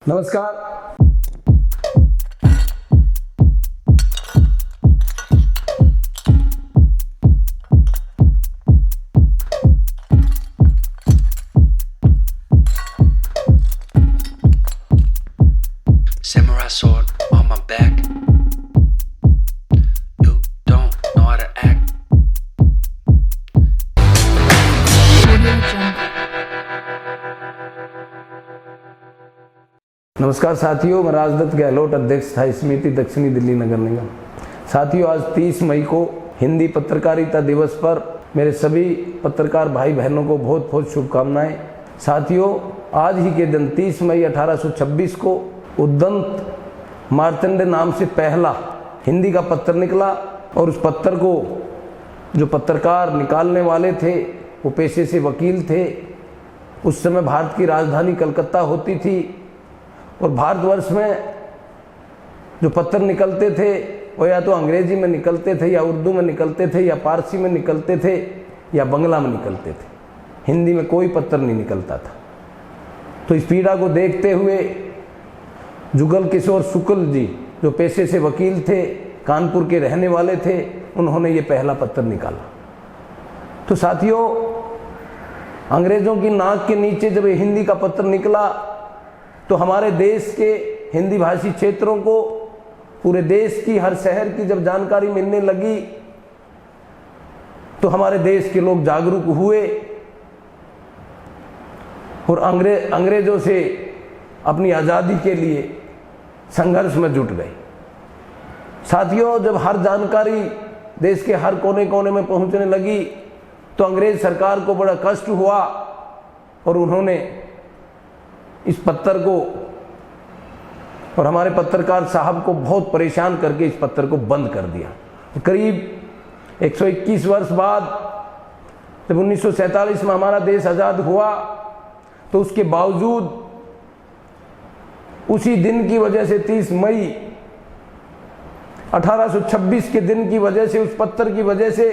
नमस्कार। Samurai sword on my back. You don't know how to act. नमस्कार साथियों, मैं राजदत्त गहलोत, अध्यक्ष स्थायी समिति दक्षिणी दिल्ली नगर निगम। साथियों, आज 30 मई को हिंदी पत्रकारिता दिवस पर मेरे सभी पत्रकार भाई बहनों को बहुत बहुत शुभकामनाएं। साथियों, आज ही के दिन 30 मई 1826 को उद्दंत मार्तंड नाम से पहला हिंदी का पत्र निकला और उस पत्र को जो पत्रकार निकालने वाले थे वो पेशे से वकील थे। उस समय भारत की राजधानी कलकत्ता होती थी और भारतवर्ष में जो पत्र निकलते थे वो या तो अंग्रेजी में निकलते थे या उर्दू में निकलते थे या पारसी में निकलते थे या बंगला में निकलते थे। हिंदी में कोई पत्र नहीं निकलता था। तो इस पीड़ा को देखते हुए जुगल किशोर शुक्ल जी, जो पेशे से वकील थे, कानपुर के रहने वाले थे, उन्होंने ये पहला पत्र निकाला। तो साथियों, अंग्रेजों की नाक के नीचे जब ये हिंदी का पत्र निकला तो हमारे देश के हिंदी भाषी क्षेत्रों को, पूरे देश की हर शहर की जब जानकारी मिलने लगी तो हमारे देश के लोग जागरूक हुए और अंग्रेजों से अपनी आज़ादी के लिए संघर्ष में जुट गए। साथियों, जब हर जानकारी देश के हर कोने कोने में पहुंचने लगी तो अंग्रेज सरकार को बड़ा कष्ट हुआ और उन्होंने इस पत्र को और हमारे पत्रकार साहब को बहुत परेशान करके इस पत्र को बंद कर दिया। करीब 121 वर्ष बाद जब 1947 में हमारा देश आज़ाद हुआ तो उसके बावजूद उसी दिन की वजह से 30 मई 1826 के दिन की वजह से, उस पत्र की वजह से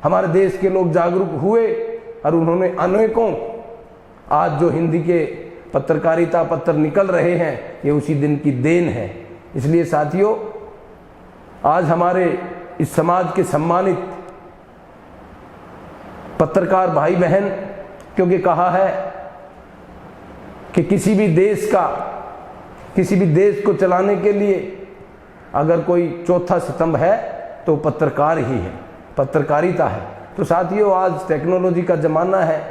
हमारे देश के लोग जागरूक हुए और उन्होंने अनेकों, आज जो हिंदी के पत्रकारिता पत्र निकल रहे हैं, ये उसी दिन की देन है। इसलिए साथियों, आज हमारे इस समाज के सम्मानित पत्रकार भाई बहन, क्योंकि कहा है कि किसी भी देश को चलाने के लिए अगर कोई चौथा स्तंभ है तो पत्रकार ही है, पत्रकारिता है। तो साथियों, आज टेक्नोलॉजी का ज़माना है।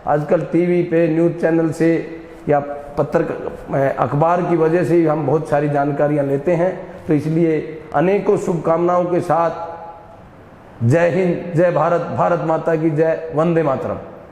आजकल टीवी पे, न्यूज़ चैनल से या अखबार की वजह से हम बहुत सारी जानकारियां लेते हैं। तो इसलिए अनेकों शुभकामनाओं के साथ जय हिंद, जय भारत, भारत माता की जय, वंदे मातरम।